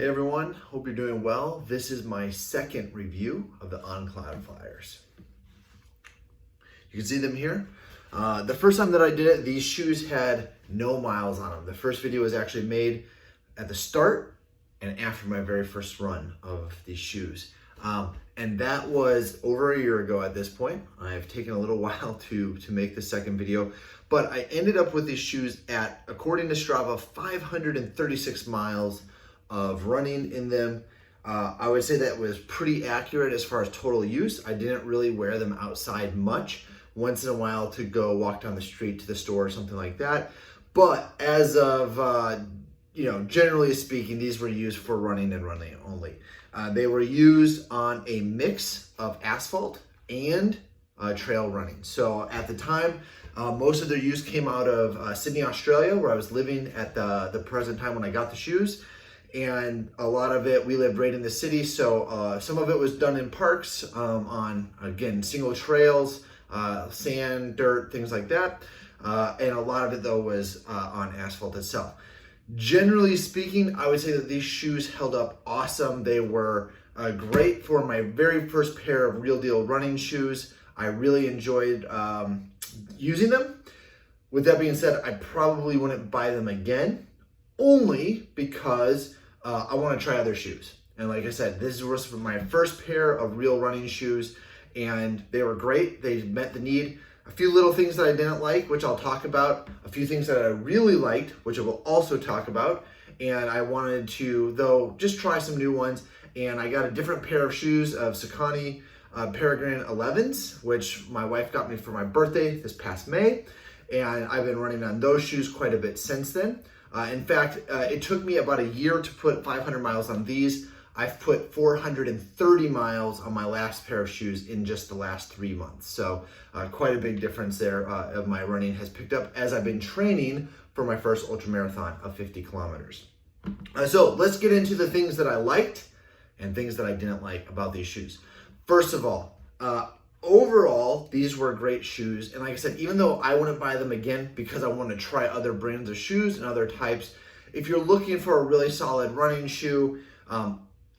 Hey everyone, hope you're doing well. This is my second review of the On Cloudflyers. You can see them here. The first time that I did it, these shoes had no miles on them. The first video was actually made at the start and after my very first run of these shoes. And that was over a year ago at this point. I've taken a little while to make the second video, but I ended up with these shoes at, according to Strava, 536 miles of running in them. I would say that was pretty accurate as far as total use. I didn't really wear them outside much, once in a while to go walk down the street to the store or something like that. But as of, generally speaking, these were used for running and running only. They were used on a mix of asphalt and trail running. So at the time, most of their use came out of Sydney, Australia, where I was living at the present time when I got the shoes. And a lot of it, we lived right in the city, so some of it was done in parks, on, again, single trails, sand, dirt, things like that. And a lot of it, though, was on asphalt itself. Generally speaking, I would say that these shoes held up awesome. They were great for my very first pair of real deal running shoes. I really enjoyed using them. With that being said, I probably wouldn't buy them again, only because I want to try other shoes. And like I said, this was my first pair of real running shoes, and they were great. They met the need. A few little things that I didn't like, which I'll talk about. A few things that I really liked, which I will also talk about. And I wanted to, though, just try some new ones. And I got a different pair of shoes of Saucony Peregrine 11s, which my wife got me for my birthday this past May. And I've been running on those shoes quite a bit since then. In fact, it took me about a year to put 500 miles on these. I've put 430 miles on my last pair of shoes in just the last 3 months. So quite a big difference there of my running has picked up as I've been training for my first ultra marathon of 50 kilometers. So let's get into the things that I liked and things that I didn't like about these shoes. First of all, overall, these were great shoes. And like I said, even though I wouldn't buy them again because I want to try other brands of shoes and other types, if you're looking for a really solid running shoe,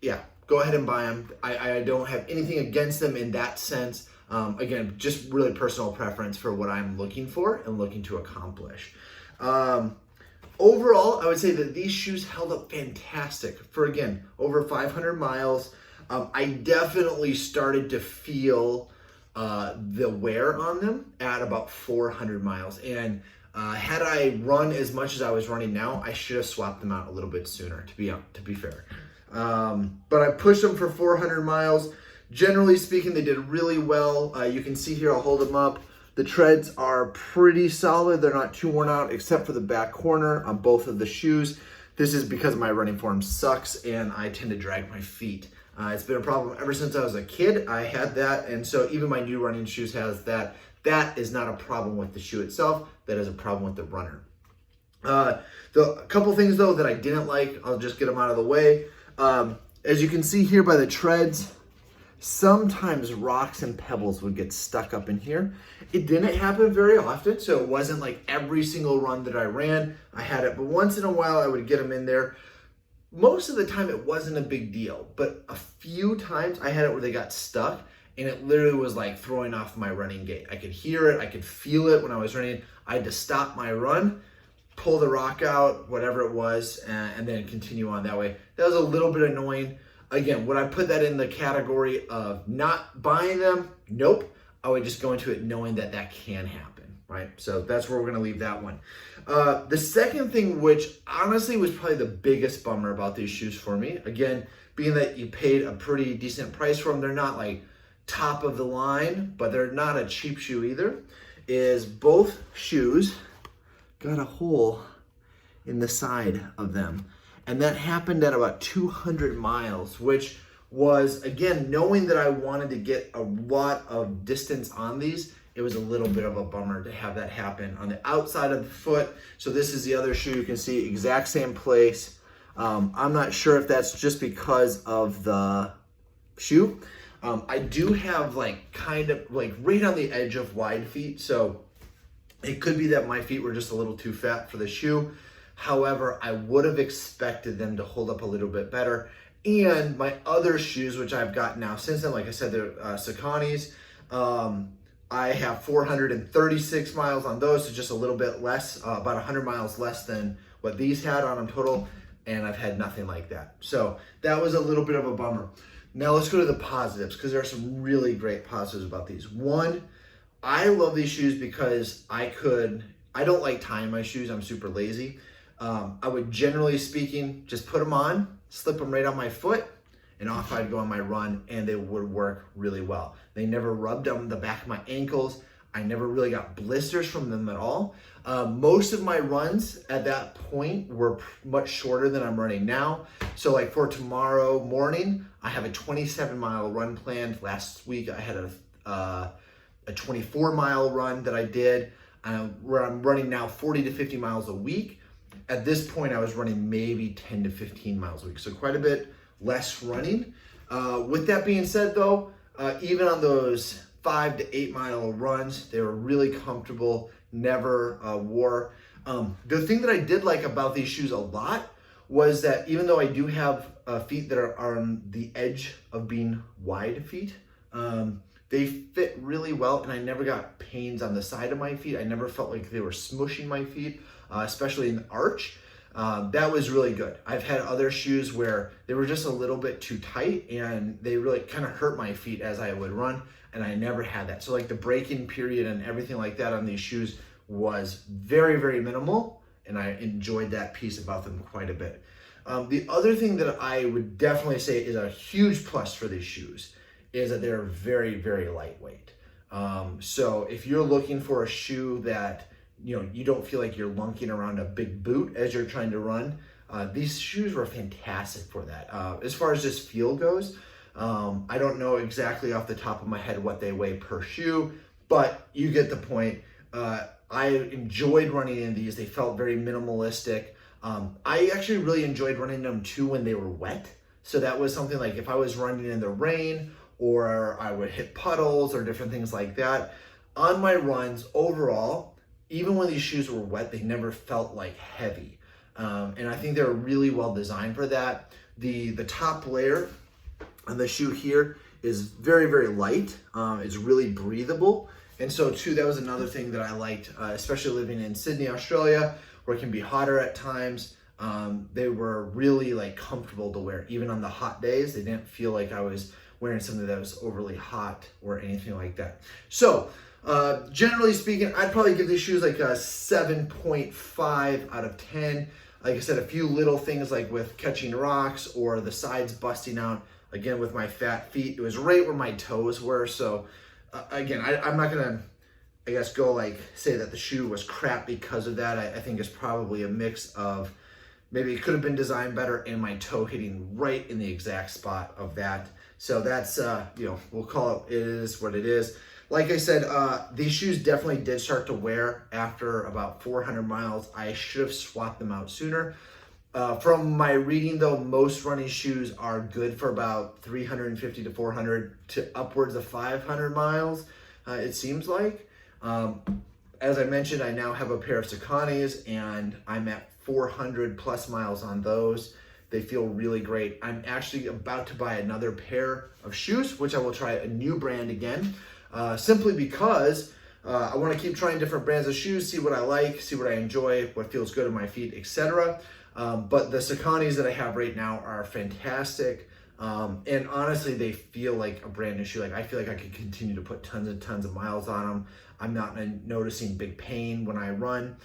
yeah, go ahead and buy them. I don't have anything against them in that sense. Again, just really personal preference for what I'm looking for and looking to accomplish. Overall, I would say that these shoes held up fantastic for, again, over 500 miles. I definitely started to feel the wear on them at about 400 miles. And had I run as much as I was running now, I should have swapped them out a little bit sooner, to be fair. But I pushed them for 400 miles. Generally speaking, they did really well. You can see here, I'll hold them up. The treads are pretty solid. They're not too worn out except for the back corner on both of the shoes. This is because my running form sucks and I tend to drag my feet. It's been a problem ever since I was a kid. I had that, and so even my new running shoes has that. That is not a problem with the shoe itself. That is a problem with the runner. A couple things, though, that I didn't like, I'll just get them out of the way. As you can see here by the treads, sometimes rocks and pebbles would get stuck up in here. It didn't happen very often, so it wasn't like every single run that I ran, I had it, but once in a while I would get them in there. Most of the time it wasn't a big deal, but a few times I had it where they got stuck and it literally was like throwing off my running gait. I could hear it, I could feel it when I was running. I had to stop my run, pull the rock out, whatever it was, and then continue on that way. That was a little bit annoying. Again, would I put that in the category of not buying them? Nope. I would just go into it knowing that that can happen, right? So that's where we're gonna leave that one. The second thing, which honestly was probably the biggest bummer about these shoes for me, again, being that you paid a pretty decent price for them, they're not like top of the line, but they're not a cheap shoe either, is both shoes got a hole in the side of them. And that happened at about 200 miles, which was, again, knowing that I wanted to get a lot of distance on these, it was a little bit of a bummer to have that happen on the outside of the foot. So this is the other shoe. You can see exact same place. I'm not sure if that's just because of the shoe. I do have like kind of like right on the edge of wide feet. So it could be that my feet were just a little too fat for the shoe. However, I would have expected them to hold up a little bit better. And my other shoes, which I've got now since then, like I said, they're Saucony's. I have 436 miles on those, so just a little bit less, about 100 miles less than what these had on them total, and I've had nothing like that. So that was a little bit of a bummer. Now let's go to the positives, because there are some really great positives about these. One, I love these shoes because I don't like tying my shoes, I'm super lazy. I would, generally speaking, just put them on, slip them right on my foot, and off I'd go on my run, and they would work really well. They never rubbed on the back of my ankles. I never really got blisters from them at all. Most of my runs at that point were much shorter than I'm running now. So like for tomorrow morning, I have a 27-mile run planned. Last week I had a 24-mile run that I did. Where I'm running now 40 to 50 miles a week. At this point, I was running maybe 10 to 15 miles a week, so quite a bit less running. With that being said, though, even on those 5 to 8 mile runs, they were really comfortable, never wore. The thing that I did like about these shoes a lot was that even though I do have feet that are on the edge of being wide feet, they fit really well, and I never got pains on the side of my feet. I never felt like they were smushing my feet, especially in the arch. That was really good. I've had other shoes where they were just a little bit too tight, and they really kind of hurt my feet as I would run, and I never had that. So like the break-in period and everything like that on these shoes was very, very minimal, and I enjoyed that piece about them quite a bit. The other thing that I would definitely say is a huge plus for these shoes is that they're very, very lightweight. So if you're looking for a shoe that you don't feel like you're lunking around a big boot as you're trying to run, these shoes were fantastic for that. As far as just feel goes, I don't know exactly off the top of my head what they weigh per shoe, but you get the point. I enjoyed running in these. They felt very minimalistic. I actually really enjoyed running them too when they were wet. So that was something like if I was running in the rain, or I would hit puddles or different things like that. On my runs, overall, even when these shoes were wet, they never felt like heavy. And I think they're really well designed for that. The top layer on the shoe here is very, very light. It's really breathable. And so too, that was another thing that I liked, especially living in Sydney, Australia, where it can be hotter at times. They were really like comfortable to wear. Even on the hot days, they didn't feel like I was wearing something that was overly hot or anything like that. So generally speaking, I'd probably give these shoes like a 7.5 out of 10. Like I said, a few little things like with catching rocks or the sides busting out. Again, with my fat feet, it was right where my toes were. So again, I'm not gonna, I guess, go like say that the shoe was crap because of that. I think it's probably a mix of maybe it could have been designed better and my toe hitting right in the exact spot of that. So that's, we'll call it is what it is. Like I said, these shoes definitely did start to wear after about 400 miles. I should have swapped them out sooner. From my reading though, most running shoes are good for about 350 to 400 to upwards of 500 miles, it seems like. As I mentioned, I now have a pair of Saucony's and I'm at 400 plus miles on those. They feel really great. I'm actually about to buy another pair of shoes, which I will try a new brand again, simply because I want to keep trying different brands of shoes, see what I like, see what I enjoy, what feels good on my feet, etc. But the Saucony's that I have right now are fantastic. And honestly, they feel like a brand new shoe. Like I feel like I could continue to put tons and tons of miles on them. I'm not noticing big pain when I run.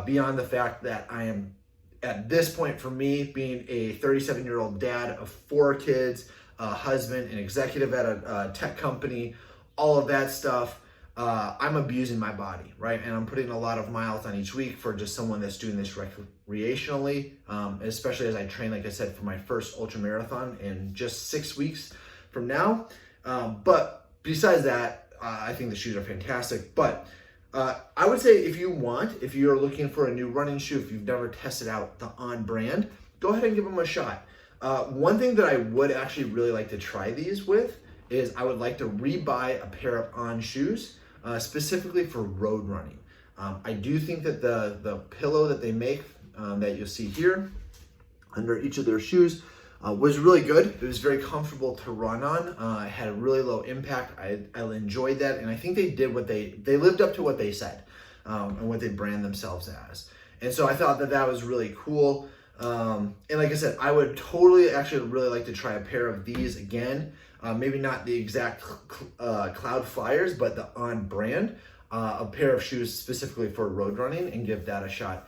Beyond the fact that I am, at this point for me, being a 37-year-old dad of 4 kids, a husband, an executive at a tech company, all of that stuff, I'm abusing my body, right? And I'm putting a lot of miles on each week for just someone that's doing this recreationally, especially as I train, like I said, for my first ultra marathon in just 6 weeks from now. But besides that, I think the shoes are fantastic. But I would say if you're looking for a new running shoe, if you've never tested out the On brand, go ahead and give them a shot. One thing that I would actually really like to try these with is I would like to rebuy a pair of On shoes, specifically for road running. I do think that the pillow that they make that you'll see here under each of their shoes was really good. It was very comfortable to run on. It had a really low impact. I enjoyed that, and I think they did what they lived up to what they said and what they brand themselves as. And so I thought that was really cool. And like I said, I would totally actually really like to try a pair of these again. Maybe not the exact Cloud Flyers, but the On brand, a pair of shoes specifically for road running, and give that a shot.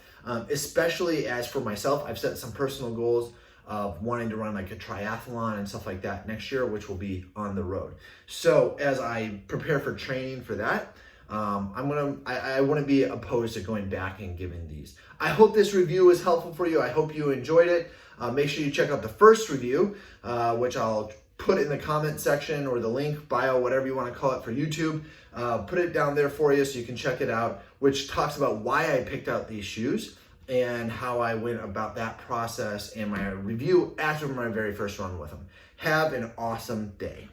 Especially as for myself, I've set some personal goals of wanting to run like a triathlon and stuff like that next year, which will be on the road. So as I prepare for training for that, I wouldn't be opposed to going back and giving these. I hope this review was helpful for you. I hope you enjoyed it. Make sure you check out the first review, which I'll put in the comment section or the link, bio, whatever you want to call it for YouTube. Put it down there for you so you can check it out, which talks about why I picked out these shoes and how I went about that process and my review after my very first run with them. Have an awesome day.